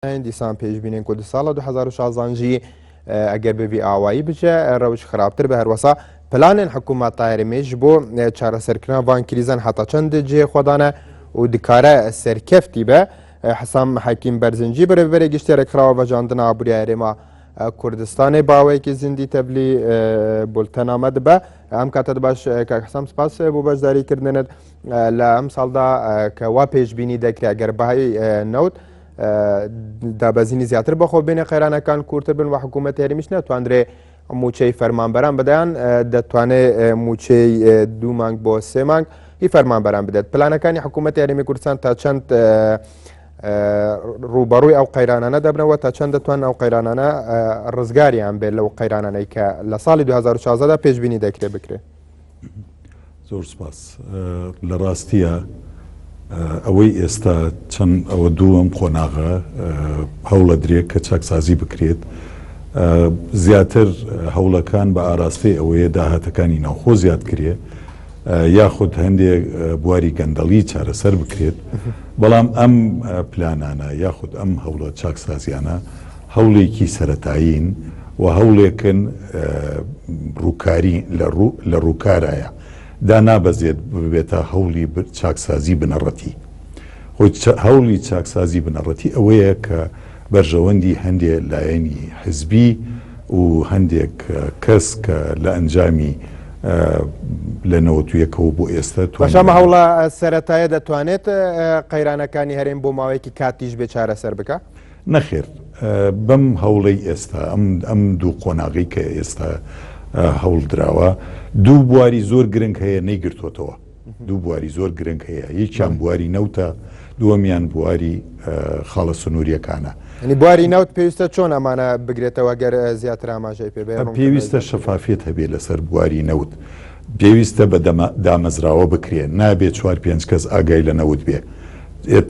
دیسان پێشبینین کو ساڵە 2016 ئەگەر ببی ئاوایی بچە ڕەوش خراپتر بە هەروەسا پلانên حکوومەت تایرێمێژ بۆ چارەسەرکردنا van کریزان حتا چەند جێ خۆدانە و دکارە سەرکەفتی بە حسام حەکیم بەرزنجی بەرەبەرێ گشتێرەکراوە بەجاندنا ئابووری هەرێما کوردستانی باوەیەکی زیندی تەبلی بولتەنامە دبە ئەم کاتە باش کە حسام سپاس بۆ بەشداریکردنت لە ئەم ساڵدا کە وا پێشبینی دەکرا گەر بەهای نەوت دابەزینی زیاتر بەخۆ بینێ قەیرانەکان کورتتر بن و حکوومەت هێرمیش ناتوانرێ موچەی فەرمانبەران بدەیان دەتوانێت موچەی 2 مانگ بۆ 3 مانگ هی فەرمانبەران بدەێت پلانەکانی حکوومەت هێرمی کوردستان تا چەند ڕوبەڕووی ئەو قەیرانانە دەبنەوە تا چەند دەتوان ئەو قەیرانانە ڕزگاریان بێت لەو قەیرانانەی کە لە ساڵی 2016دا پێشبینی دەکرێ بکرێ. زۆر سپاس لە ڕاستیە ئەوەی ئێستا چەند ئەوە دووەم خۆناغا هەوڵە درێک کە چاکسازی بکرێت زیاتر هەوڵەکان بە ئاراستەی ئەوەیە داهاتەکانی ناوخۆ زیاد کرێ یاخود هەندێک بواری گەندەڵی چارەسەر بکرێت بەڵام ئەم پلانانە یاخود ئەم هەوڵە چاکسازیانە هەوڵێکی سەرەتایین و هەوڵێکن ڕووکاری لە ڕووکارایە دانابەزێت ببێتە هەوڵی چاکسازی بنەڕەتی خۆی هەوڵی چاکسازی بنەڕەتی ئەوەیە کە بەرژەوەندی هەندێک لایەنی حزبی و هەندێک کەس کە لە ئەنجامی لە نەوەتویەکەەوە بۆ ئێستا باشەمە هەوڵە سەرەتایە دەتوانێت قەیرانەکانی هەرێم بۆ ماوەیەکی کاتیش بێ چارەسەر بکە؟ نەخێر بەم هەوڵەی ئێستا ئەم دوو قۆناغی کە ئێستا هەوڵ دراوە دوو بواری زۆر گرنگ هەیە نەیگرتوتەوە دوو بواری زۆر گرنگ هەیە یەکیان بواری نەوتە دووەمیان بواری خاڵە سنووریەکانە ینی بواری نەوت پێویستە چۆن ئەمانە بگرێتەوە گەر زیاتر ئاماژەی پێ پێویستە شەفافێت هەبێت لەسەر بواری نەوت پێویستە بە دامەزراوە بکرێن نابێت 4-5 کەس ئاگای لە نەوت بێ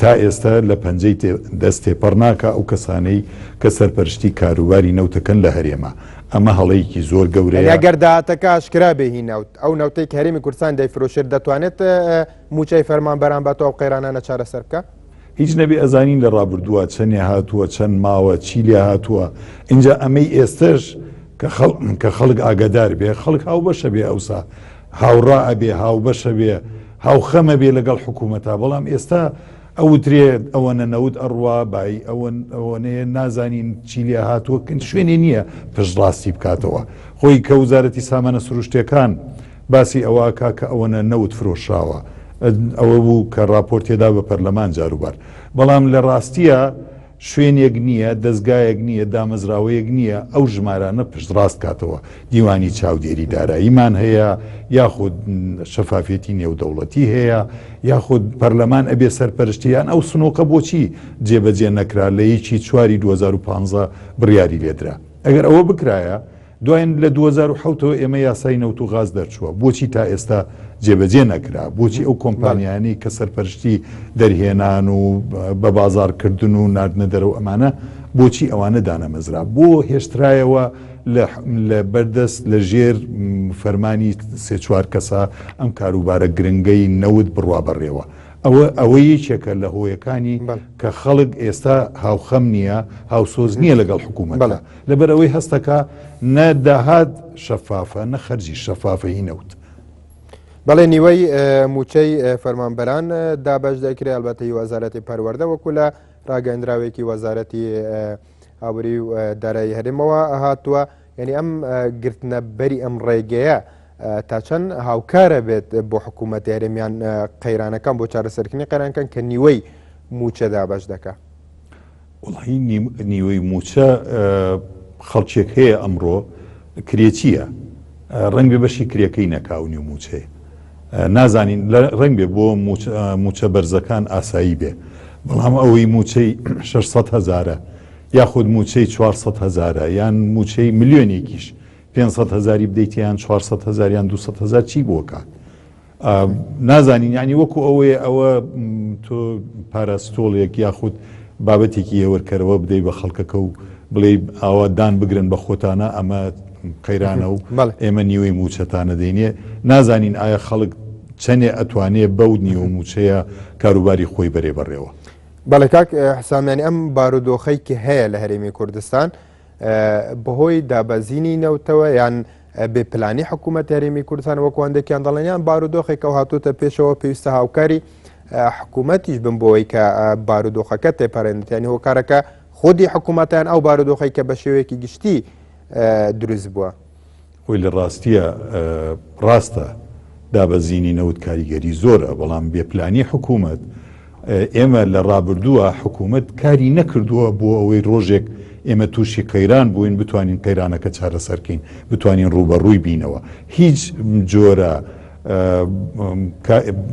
تا ئێستا لە پەنجەی دەست تێپەڕ ناکە ئەو کەسانەی کە سەرپەرشتی کاروباری نەوتەکەن لە هەرێما ئەمە هەڵەیەکی زۆر گەورەیە ئەگەر داهاتەکە ئاشکرا بێهی نەوت ئەو نەوتەی کە هەرێمی کوردستان دەیفرۆشێت دەتوانێت موچەی فەرمانبەران باتەوە ئەو قەیرانانە چارەسەر بکە؟ هیچ نەبێ ئەزانین لە ڕابردووە چەندێ هاتووە چەند ماوە چی لێ هاتووە اینجا ئەمەی ئێستش کە خەڵک ئاگادار بێ خەڵک هاوبەشە بێ ئەوسا هاوڕا ئەبێ هاوبەشە بێ هاوخەمە بێ لەگەڵ حکوومەتا بەڵام ئێستا ئەوترێت ئەوەنە نەوت ئەڕوا بای ئەوەنەیە نازانین چی لێ هاتووە شوێنێ نییە پشتڕاستی بکاتەوە خۆی کە وزارەتی سامانە سروشتەکان باسی ئەوە کاکە ئەوەنە نەوت فرۆشراوە ئەوە بوو کە راپۆرتێدا بە پەرلەمان جاروبار بەڵام لە ڕاستیە شوێنێک نییە دەستگایەک نییە دامەزراوەیەک نییە ئەو ژمارانە پشتڕاست کاتەوە دیوانی چاودێری داراییمان هەیە یاخود شەفافێتی نێودەوڵەتی هەیە یاخود پەرلەمان ئەبێ سەرپەرشتیان ئەو سنووقە بۆچی جێبەجێ نەکرا لە یەکی 4 2015 بڕیاری لێدرا ئەگەر ئەوە بکرایە دوایین لە 2007ەوە ئێمە یاسای نەوت و غاز دەرچووە بۆچی تا ئێستا جێبەجێ نەکرا بۆچی ئەو کۆمپانیانی کە سەرپەرشتی دەرهێنان و بە بازارکردن و نردنە دەرەوە ئەمانە بۆچی ئەوانە دانەمەزرا بۆ هێشترایەوە لە بەردەست لە ژێر فەرمانی 3-4 کەسا ئەم کاروبارە گرنگەی نەوت بڕوا بەڕێوە ئەوە یەکێکە لە هۆیەکانی کە خەڵک ئێستا هاوخەم نییە هاوسۆز نییە لەگەڵ حکوومەتە لەبەر ئەوەی هەستەکە نەداهات شەفافە نە خەرجی شەفافەی نەوت بەڵێ نیوەی موچەی فەرمانبەران دابەش دەکرێت ئەلبەتەی وەزارەتی پەروەردە وەکو لە ڕاگەندراوێکی وەزارەتی ئابووری و دارایی هەرێمەوە هاتووە یعنی ئەم گرتنە بەری ئەم ڕێگەیە تا چەند هاوکارە بێت بۆ حکوومەتی هەرێمیان قەیرانەکان بۆ چارەسەرکردنی قەیرانەکان کە نیوەی موچە دابەش دەکات وڵی نیوەی موچە خەڵکێک هەیە ئەمڕۆ کرێچیە ڕنگ بێ بەشی کرێکەی نەکاونی و موچەیە نازانین ڕنگ بێ بۆ موچە بەرزەکان ئاسایی بێ بەڵام ئەوەی موچەی 600,000 یاخود موچەی 400,000 یان موچەی ملیۆنێکیش 500,000 بدەیتیان 400,000 یان 200,000 چی بۆکات نازانین ینی وەکو ئەوەیە ئەوە تۆ پاراستۆڵێک یاخود بابەتێکی هێوەرکەرەوە بدەی بە خەڵکەکە و بڵێ ئاوا دان بگرن بە خۆتانە ئەمە قەیرانە و ئێمە نیوەی موچەتانە دەینێ نازانین ئایا خەڵک چەندێ ئەتوانێت بەو نیوە موچەیە کاروباری خۆی بەرێ بەڕێوە بەڵێ کاک حسامیانی ئەم بارودۆخەی کە هەیە لە هەرێمی کوردستان بەهۆی دابەزینی نەوتەوە یان بێپلانی حکوومەت هەرێمی کوردستان وەکوەندێکیان دەڵێنیان بارودۆخێکە و هاتووتە پێشەوە پێویستە هاوکاری حکوومەتیش بن بۆەوەی کە بارودۆخەکە تێپەڕێنێتیانی هۆکارەکە خودی حکوومەتیان ئەو بارودۆخەی کە بە شێوەیەکی گشتی دروست بووە. خۆی لە ڕاستیە ڕاستە دابەزینی نەوت کاریگەری زۆرە، بەڵام بێپلانی حکوومەت ئێمە لە ڕابردووە حکوومەت کاری نەکردووە بۆ ئەوەی ڕۆژێک ئێمە تووشی قەیران بووین بتوانین قەیرانەکە چارەسەرکەین، بتوانین ڕوبەڕووی بینەوە. هیچ جۆرە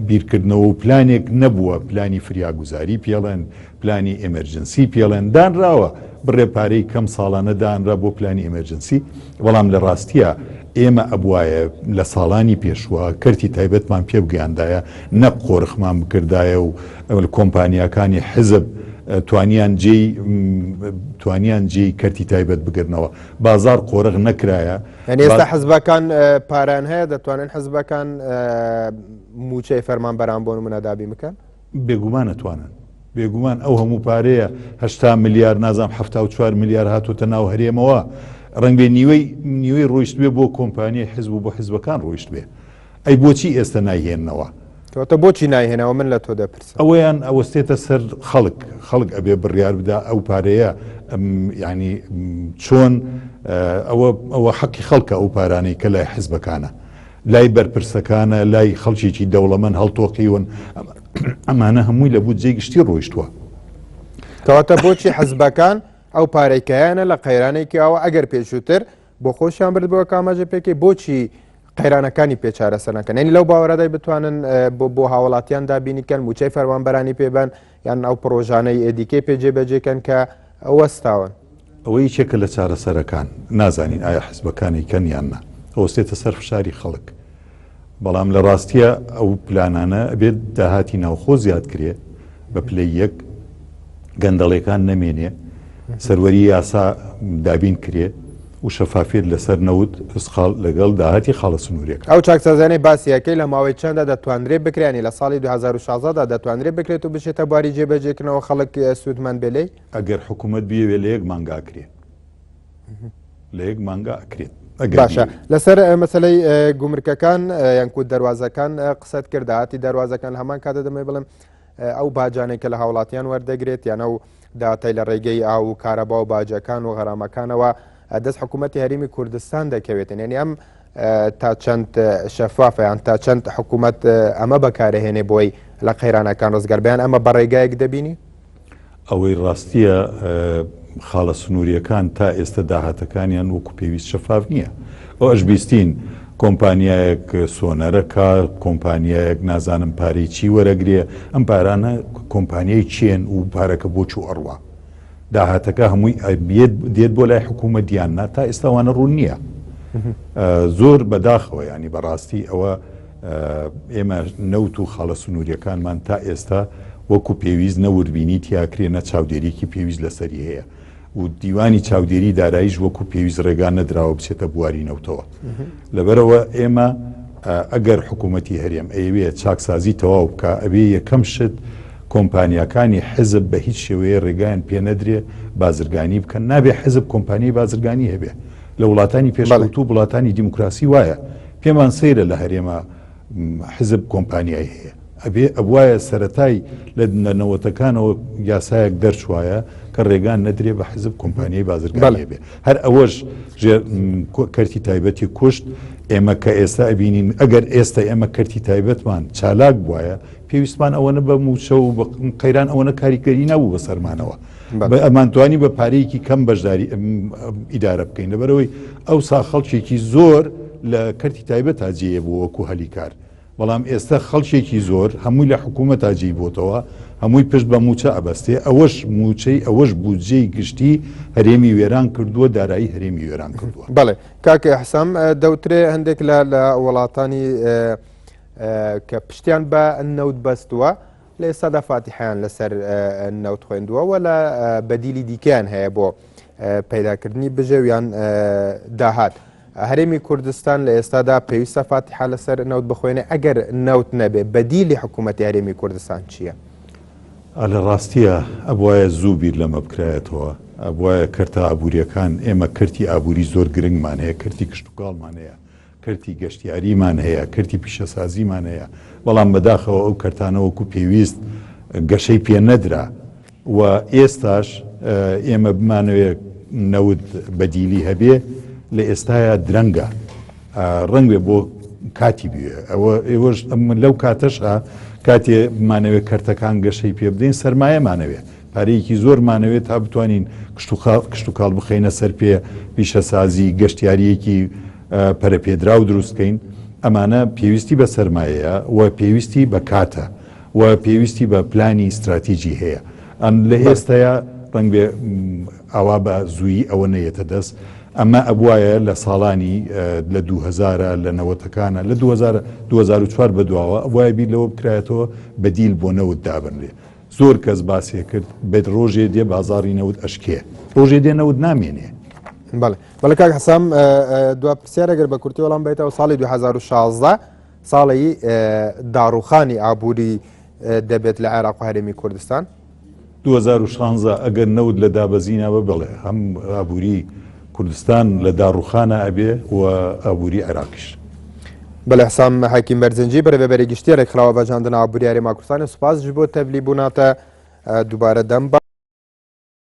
بیرکردنەوە و پلانێک نەبووە، پلانی فریاگوزاری پێڵێن، پلانی ئێمەرجنسی پێڵێن، دانراوە بڕێ پارەی کەم ساڵانە دانرا بۆ پلانی ئێمەرجنسی، بەڵام لە ڕاستیە ئێمە ئەبوایە لە ساڵانی پێشوە کەرتی تایبەتمان پێ بگەیاندایە، نەک قۆرخمان بکردایە و کۆمپانیاکانی حزب توانیان جێی کەرتی تایبەت بگرنەوە، بازار قۆرغ نەکرایە. ئێستا حزبەکان پاران هەیە دەتوانن حزبەکان موچەی فەرمانبەران بۆ نمونە دابی بکەن؟ بێگومان ئەتوانن، بێگومان ئەو هەموو پارەیە 80 میلیارد نازام 74 میلیارد هاتوتە ناو هەرێمەوە، ڕەنگ بێ نیوەی ڕۆیشت بێ بۆ کۆمپانیای حزب و بۆ حزبەکان ڕۆیشت بێ. ئەی بۆچی ئێستا نایهێننەوە؟ کەواتە بۆچی نایهێنەوە؟ من لە تۆ دەپرسم. ئەوەیان ئەوەستێتە سەر خەڵک ئەبێ بڕیار بدا ئەو پارەیە، ینی چۆن ئەوە حەقی خەڵکە ئەو پارانەی کە لای حزبەکانە، لای بەرپرسەکانە، لای خەڵکێکی دەوڵەمەند هەڵتۆقیون، ئەمانە هەمووی لە بودجەی گشتی ڕۆیشتووە. کەواتە بۆچی حزبەکان ئەو پارەیکەیانە لە قەیرانێکی ئەوە ئەگەر پێشووتر بۆ خۆشیان بردبەوە کاماژە پێکەی بۆچی قەیرانەکانی پێچارە سەرنەکەن؟ یعنی لەو باوەڕەدای بتوانن بۆ هاوڵاتیان دابینیکەن، موچەی فەرمانبەرانی پێبن، یان ئەو پرۆژانەی ئێدیکەی پێجێبەجێکەن کە ئەوەستاون. ئەوە یەکێکە لە چارەسەرەکان، نازانین ئایا حزبەکانی کەن یان نا، ئەوەستێتە سەر فشاری خەڵک. بەڵام لە ڕاستیە ئەو پلانانە ئەبێت داهاتی ناوخۆ زیاد کرێ بە پلەی یەک، گەندەڵەکان نەمێنێ، سەروەری یاسا دابین کرێ و شەفافیت لەسەر نەوت ئسقال لەگەڵ داهاتی خاڵە سنوورێک. ئەو چاکسازانەی باسیەکەی لە ماوەی چەندە دەتوانرێت بکرێنی لە ساڵی 2016دا دەتوانرێت بکرێت و بشێتە بواری جێبەجێکردنەوە خەڵک سوودمەند بێلەی؟ ئەگەر حکوومەت بیەوێ لە یەک مانگا ئەکرێت، لە یەک مانگا ئەکرێت. باشە، لەسەر مەسەلەی گومرکەکان یان کود دەواازەکان قسەت کرد، داهاتی دەواازەکان هەمان کاتە دەمێ بڵێم ئەو باجانێک کە لە هاوڵاتیان وەردەگرێت یان ئەو دااتای لە ڕێگەی ئاو و کارەبا و باجەکان و غەرامەکانەوە دەست حکوومەتی هەرێمی کوردستان دەکەوێتن، یعنی ئەم تا چەند شەفافە یان تا چەند حکوومەت ئەمە بەکارهێنێ بۆی لە قەیرانەکان ڕزگاربیان ئەمە بەڕێگایەک دەبینی؟ ئەوەی ڕاستیە خاڵە سنووریەکان تا ئێستا داهاتەکانیان وەکو پێویست شەفاف نییە. ئەو ئەش بیستین کۆمپانیایەک سۆنەرەکە، کۆمپانیایەک نازانم پارەی چی وەرەگرێ، ئەم پارانە کۆمپانیای چێن و پارەکە بۆ چوو ئەڕوا، داهاتەکە هەمووی دێت بۆ لای حکوومەت دیاننا، تا ئێستاوانە ڕوون نییە. زۆر بەداخەوە، ینی بەڕاستی ئەوە ئێمە نەوت و خاڵە سنووریەکانمان تا ئێستا وەکو پێویست نەوربینی تیاکرێنە چاودێریکی پێویست لەسەری هەیە و دیوانی چاودێری داراییش وەکو پێویست ڕێگان نەدراوە بچێتە بواری نەوتەوە. لەبەرەوە ئێمە ئەگەر حکوومەتی هەرێم ئەوێ چاکسازی تەواو بکە، ئەبێ یەکەم شت کۆمپانیەکانی حزب بە هیچ شێوەیە ڕێگایان پێ نەدرێ بازرگانی بکەن. نابێ حزب کۆمپانی بازرگانی هەبێ. لە وڵاتانی پێشکەوتوو وڵاتانی دیموکراسی وایە، پێمان سەیرە لە هەرێمە حزب کۆمپانیای هەیە، ئەبوایە سەرەتای لە نەوەتەکانەوە یاسایەک دەرچوایە کە ڕێگان نەدرێ بە حزب کۆمپانیای بازرگانی هەبێ. هەر ئەوەش کەرتی تایبەتی کوشت. ئێمە کە ئێستا ئەبینین ئەگەر ئێستا ئێمە کەرتی تایبەتمان چالاک بواە، پێویستمان ئەوەنە بە موچە و قەیران ئەوەنە کاریگەری نەبوو بە سەرمانەوە، ئەمانتوانی بە پارەیەکی کەم بەشداری ئیدارە بکەین. لەبەرەوەی ئەو سا خەڵکێکی زۆر لە کەرتی تایبەت تاجیە بوو وەکو هەلیکار، بەڵام ئێستا خەڵکێکی زۆر هەمووی لە حکوومەت تاجی بۆتەوە، هەمووی پشت بە موچە ئەبەستێ. ئەوەش موچەی ئەوەش بوجەی گشتی هەرێمی وێران کردووە، دارایی هەرێمی وێران کردووە. بەڵێ کاکە حەسام، دەوترێ هەندێک لە وڵاتانی کە پشتیان بە نەوت بەستووە لە ئێستادا فاتیحیان لەسەر نەوت خوێندووە و لە بەدیلی دیکەیان هەیە بۆ پەیداکردنی بژێویان داهات. هەرێمی کوردستان لە ئێستادا پێویستە فاتیحا لەسەر نەوت بخوێنێ؟ ئەگەر نەوت نەبێ بەدیلی حکوومەتی هەرێمی کوردستان چییە؟ لە ڕاستیە ئەبواە زوو بیر لەمە بکرایەتەوە ئەبواە کەرتە ئابوووریەکان ئێمە کردی ئابووری زۆر گرنگمان هەیە کردی کشتتوکاڵمان هەیە کردی گەشتیاریمان هەیە کردی پیشەسازیمان هەیە بەڵام بەداخەوە ئەو کەرتانەوەکو پێویست گەشەی پێ نەدرا و ئێستاش ئێمە بمانەوێت نەود بەدیلی هەبێ لە ئێستاە درەنگە ڕەنگ بێ بۆ کاتی بوێ ئەوە ئێوەش لەو کاتەشە کاتێ بمانەوێت کەرتەکان گەشەی پێ بدەین سەرمایەمانەوێت پارەیەکی زۆرمانەوێت تا بتوانین کشت و کاڵ بخەینە سەر پێ پیشەسازی گەشتیاریەکی پەرەپێدرا و دروستکەین ئەمانە پێویستی بە سەرمایەیە و پێویستی بە کاتە و پێویستی بە پلانی استراتیژی هەیە ئەم لە ئێستاە ڕەنگ بێ ئەوا بە زوویی ئەوە نەیەتە دەست ئەمە ئەبواە لە ساڵانی لە 2000 لە نەوەتەکانە لە 2004 بەدواوە ئەوایە بیر لەوە بکرایەتەوە بەدیل بۆ نەوت دابنرێ زۆر کەس باسیە کرد بێت ڕۆژێ دێ بازاری نەوت ئەشکێ ڕۆژێ دێ نەوت نامێنێ بەڵێ کاک حەسام دوا پرسیار ئەگەر بە کورتی وەڵام بێتەوە ساڵی 2016 ساڵی داڕوخانی ئابووری دەبێت لە عێراق و هەرێمی کوردستان 2016 ئەگەر نەوت لە دابەزینەوە بڵێ هەم ئابووری کوردستان لە داڕوخانە ئەبێ و ئابووری عێراقیش بەڵێ حسام حەکیم بەرزنجی بەرەبەری گشتیارێک خراوە بەجاندن ئابووری هەرێما کوردستانی سوپاس ji بۆ تەبلی بووناتە دووبارە دەم